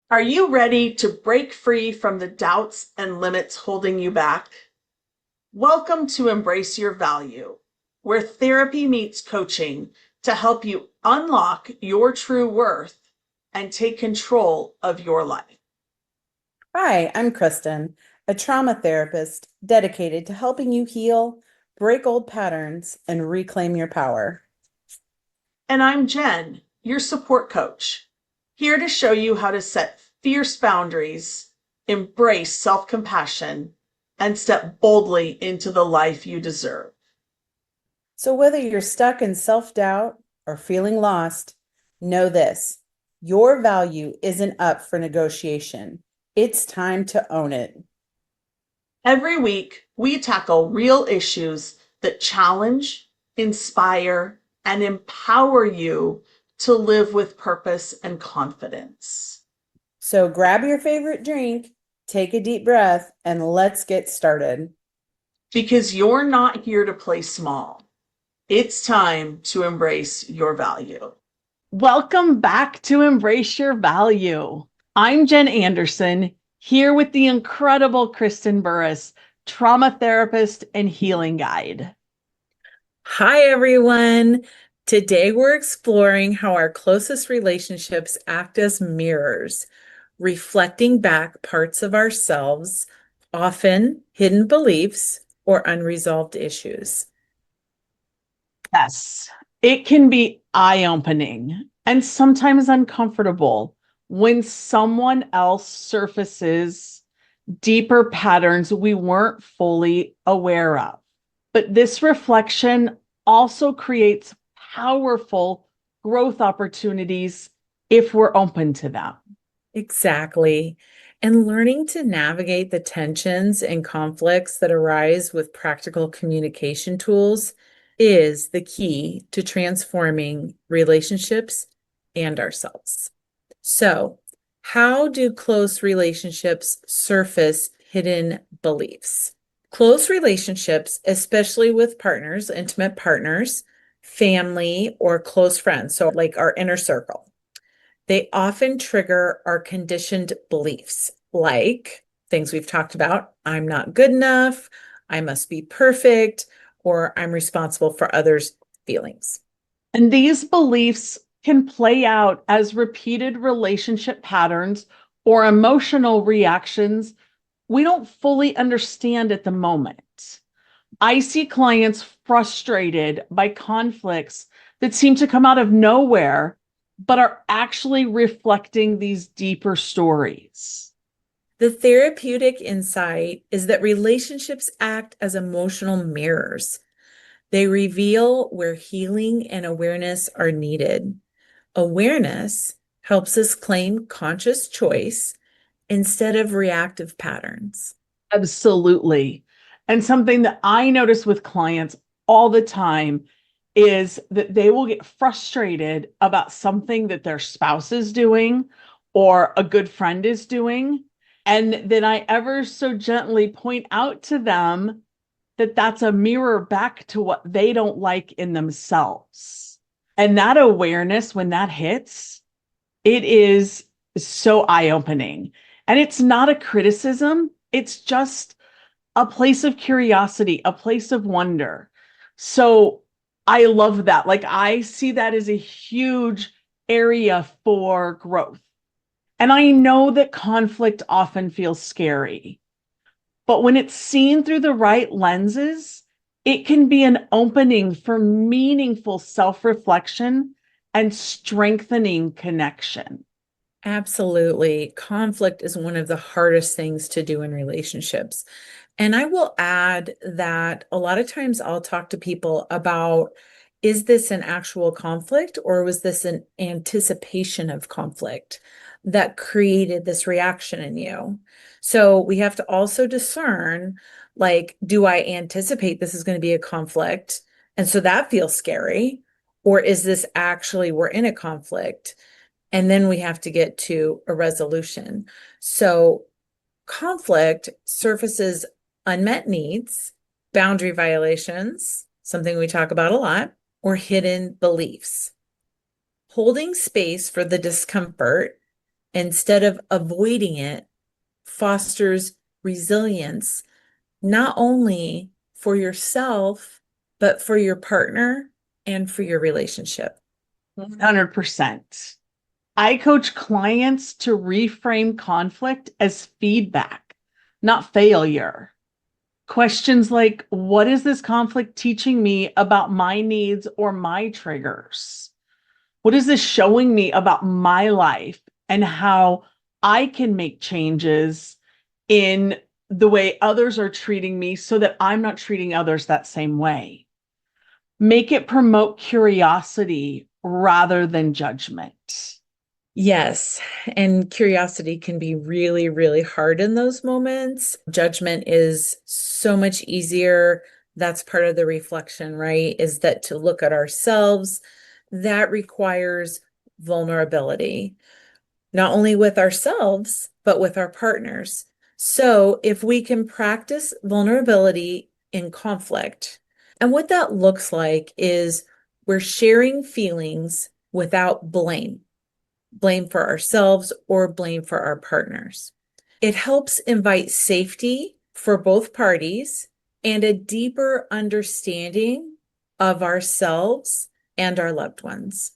Are you ready to break free from the doubts and limits holding you back? Welcome to Embrace Your Value, where therapy meets coaching to help you unlock your true worth and take control of your life. Hi, I'm Kristen, a trauma therapist dedicated to helping you heal, break old patterns, and reclaim your power. And I'm Jen, your support coach, here to show you how to set fierce boundaries, embrace self compassion, and step boldly into the life you deserve. So, whether you're stuck in self-doubt or feeling lost, know this: your value isn't up for negotiation. It's time to own it. Every week, we tackle real issues that challenge, inspire, and empower you to live with purpose and confidence. So, grab your favorite drink, take a deep breath, and let's get started. Because you're not here to play small, it's time to embrace your value. Welcome back to Embrace Your Value. I'm Jen Anderson, here with the incredible Kristen Burrus, trauma therapist and healing guide. Hi, everyone. Today we're exploring how our closest relationships act as mirrors, reflecting back parts of ourselves, often hidden beliefs or unresolved issues. Yes, it can be eye-opening and sometimes uncomfortable when someone else surfaces deeper patterns we weren't fully aware of. But this reflection also creates powerful growth opportunities if we're open to them. Exactly. And learning to navigate the tensions and conflicts that arise with practical communication tools is the key to transforming relationships and ourselves. So, how do close relationships surface hidden beliefs? Close relationships, especially with partners, intimate partners, family, or close friends, so like our inner circle, they often trigger our conditioned beliefs, like things we've talked about: I'm not good enough, I must be perfect, or I'm responsible for others' feelings. And these beliefs can play out as repeated relationship patterns or emotional reactions we don't fully understand at the moment. I see clients frustrated by conflicts that seem to come out of nowhere, but are actually reflecting these deeper stories. The therapeutic insight is that relationships act as emotional mirrors. They reveal where healing and awareness are needed. Awareness helps us claim conscious choice instead of reactive patterns. Absolutely. And something that I notice with clients all the time is that they will get frustrated about something that their spouse is doing or a good friend is doing. And then I ever so gently point out to them that that's a mirror back to what they don't like in themselves. And that awareness, when that hits, it is so eye opening. And it's not a criticism, it's just a place of curiosity, a place of wonder. So I love that. Like, I see that as a huge area for growth. And I know that conflict often feels scary, but when it's seen through the right lenses, it can be an opening for meaningful self reflection and strengthening connection. Absolutely. Conflict is one of the hardest things to do in relationships. And I will add that a lot of times I'll talk to people about, is this an actual conflict or was this an anticipation of conflict that created this reaction in you? So we have to also discern, like, do I anticipate this is going to be a conflict? And so that feels scary. Or is this actually we're in a conflict? And then we have to get to a resolution. So conflict surfaces unmet needs, boundary violations, something we talk about a lot, or hidden beliefs. Holding space for the discomfort instead of avoiding it, fosters resilience, not only for yourself, but for your partner and for your relationship. 100%. I coach clients to reframe conflict as feedback, not failure. Questions like, what is this conflict teaching me about my needs or my triggers? What is this showing me about my life and how I can make changes in the way others are treating me so that I'm not treating others that same way? Make it promote curiosity rather than judgment. Yes, and curiosity can be really, really hard in those moments. Judgment is so much easier. That's part of the reflection, right? Is that to look at ourselves, that requires vulnerability, not only with ourselves, but with our partners. So if we can practice vulnerability in conflict, and what that looks like is we're sharing feelings without blame for ourselves or blame for our partners. It helps invite safety for both parties and a deeper understanding of ourselves and our loved ones.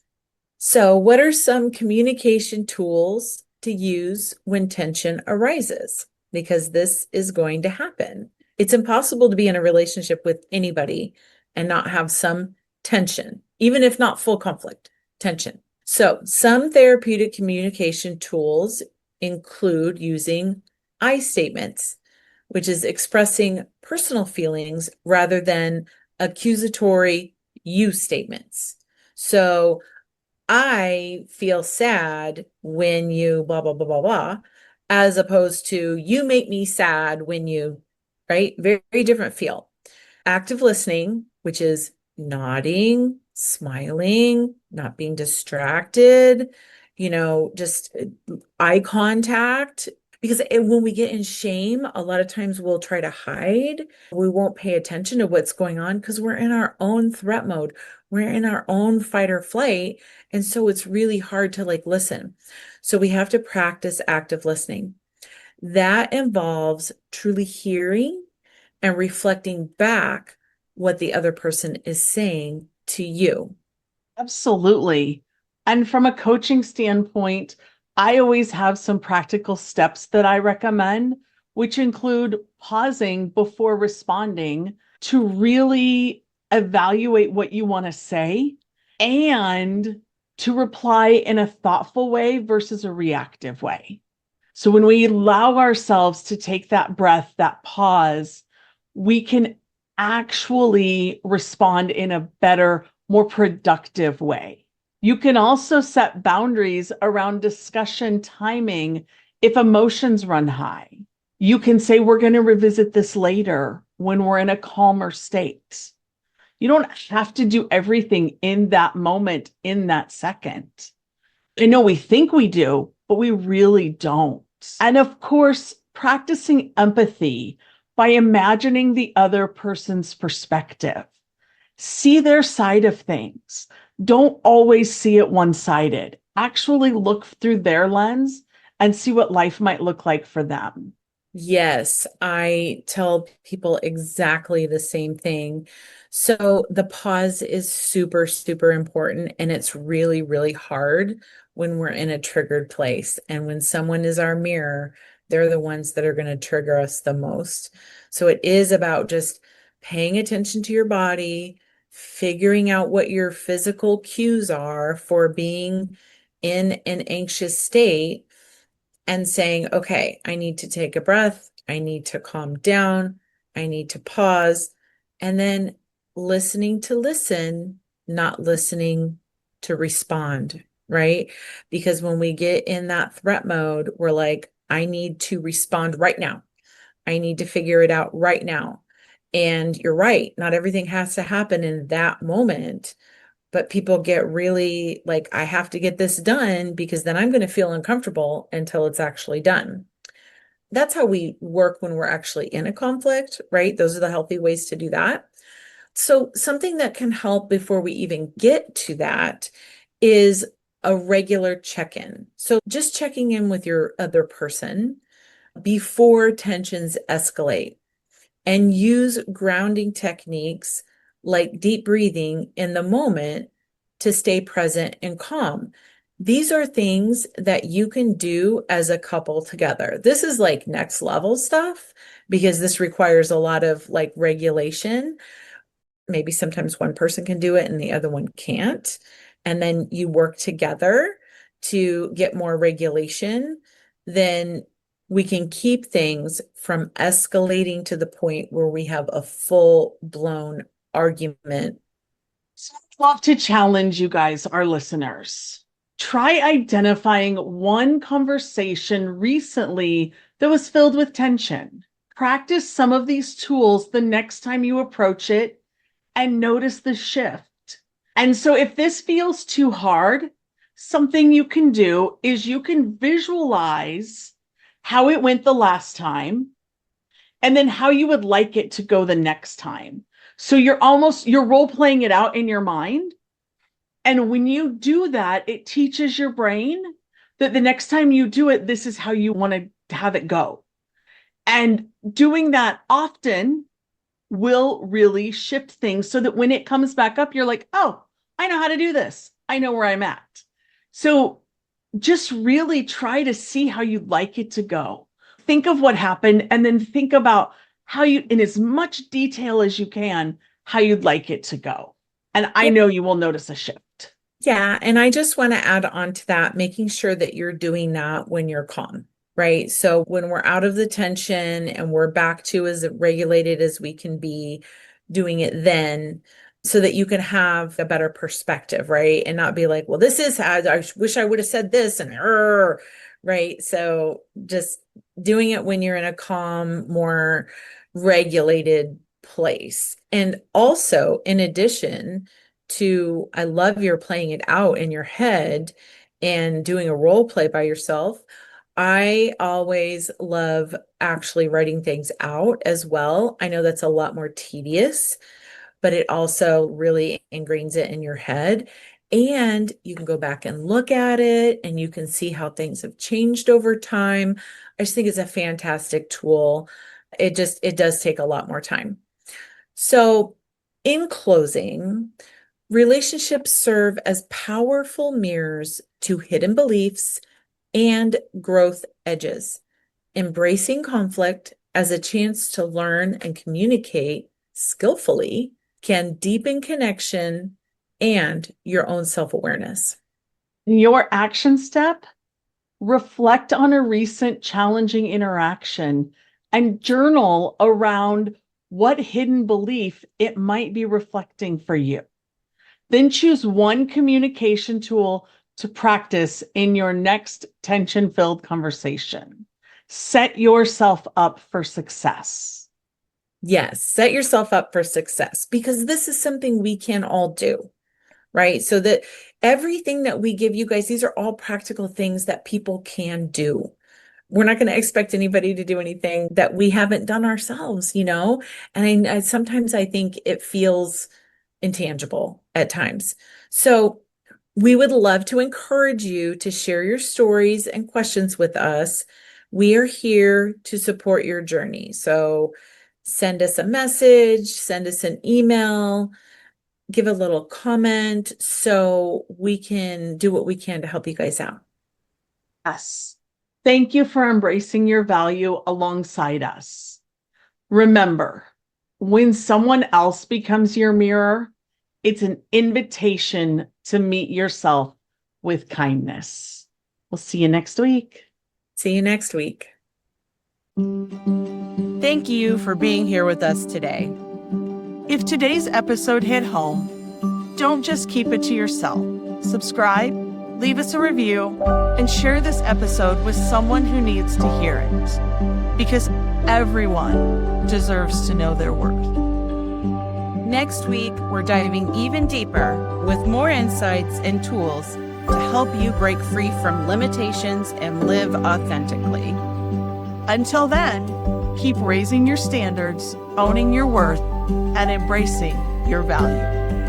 So, what are some communication tools to use when tension arises? Because this is going to happen. It's impossible to be in a relationship with anybody and not have some tension, even if not full conflict, tension. So, some therapeutic communication tools include using I statements, which is expressing personal feelings rather than accusatory you statements. So, I feel sad when you blah, blah, blah, blah, blah, as opposed to you make me sad when you, right? Very, very different feel. Active listening, which is nodding, smiling, not being distracted, just eye contact. Because when we get in shame, a lot of times we'll try to hide. We won't pay attention to what's going on because we're in our own threat mode. We're in our own fight or flight. And so it's really hard to listen. So we have to practice active listening. That involves truly hearing and reflecting back what the other person is saying to you. Absolutely. And from a coaching standpoint, I always have some practical steps that I recommend, which include pausing before responding to really evaluate what you want to say and to reply in a thoughtful way versus a reactive way. So when we allow ourselves to take that breath, that pause, we can actually respond in a better, more productive way. You can also set boundaries around discussion timing if emotions run high. You can say, we're going to revisit this later when we're in a calmer state. You don't have to do everything in that moment, in that second. I know we think we do, but we really don't. And of course, practicing empathy by imagining the other person's perspective. See their side of things. Don't always see it one-sided. Actually look through their lens and see what life might look like for them. Yes, I tell people exactly the same thing. So the pause is super, super important. And it's really, really hard when we're in a triggered place. And when someone is our mirror, they're the ones that are going to trigger us the most. So it is about just paying attention to your body, figuring out what your physical cues are for being in an anxious state and saying, okay, I need to take a breath. I need to calm down. I need to pause. And then listening to listen, not listening to respond, right? Because when we get in that threat mode, we're like, I need to respond right now. I need to figure it out right now. And you're right. Not everything has to happen in that moment, but people get really like, I have to get this done because then I'm going to feel uncomfortable until it's actually done. That's how we work when we're actually in a conflict, right? Those are the healthy ways to do that. So, something that can help before we even get to that is a regular check-in. So just checking in with your other person before tensions escalate, and use grounding techniques like deep breathing in the moment to stay present and calm. These are things that you can do as a couple together. This is like next level stuff because this requires a lot of like regulation. Maybe sometimes one person can do it and the other one can't. And then you work together to get more regulation. Then we can keep things from escalating to the point where we have a full-blown argument. So I'd love to challenge you guys, our listeners. Try identifying one conversation recently that was filled with tension. Practice some of these tools the next time you approach it and notice the shift. And so if this feels too hard, something you can do is you can visualize how it went the last time and then how you would like it to go the next time. So you're role playing it out in your mind. And when you do that, it teaches your brain that the next time you do it, this is how you want to have it go. And doing that often will really shift things so that when it comes back up, you're like, oh, I know how to do this. I know where I'm at. So just really try to see how you'd like it to go. Think of what happened and then think about how you, in as much detail as you can, how you'd like it to go. And I know you will notice a shift. Yeah. And I just want to add on to that, making sure that you're doing that when you're calm, right? So when we're out of the tension and we're back to as regulated as we can be, doing it then so that you can have a better perspective, right? And not be like, well, this is how I wish I would have said this and right? So just doing it when you're in a calm, more regulated place. And also, in addition to, I love your playing it out in your head and doing a role play by yourself. I always love actually writing things out as well. I know that's a lot more tedious, but it also really ingrains it in your head. And you can go back and look at it and you can see how things have changed over time. I just think it's a fantastic tool. It does take a lot more time. So, in closing, relationships serve as powerful mirrors to hidden beliefs and growth edges. Embracing conflict as a chance to learn and communicate skillfully can deepen connection and your own self-awareness. Your action step, reflect on a recent challenging interaction and journal around what hidden belief it might be reflecting for you. Then choose one communication tool to practice in your next tension-filled conversation. Set yourself up for success. Yes, set yourself up for success because this is something we can all do, right? So that everything that we give you guys, these are all practical things that people can do. We're not going to expect anybody to do anything that we haven't done ourselves, And I sometimes I think it feels intangible at times. So we would love to encourage you to share your stories and questions with us. We are here to support your journey. So send us a message, send us an email, give a little comment so we can do what we can to help you guys out. Yes. Thank you for embracing your value alongside us. Remember, when someone else becomes your mirror, it's an invitation to meet yourself with kindness. We'll see you next week. See you next week. Thank you for being here with us today. If today's episode hit home, don't just keep it to yourself. Subscribe, leave us a review, and share this episode with someone who needs to hear it. Because everyone deserves to know their worth. Next week, we're diving even deeper with more insights and tools to help you break free from limitations and live authentically. Until then, keep raising your standards, owning your worth, and embracing your value.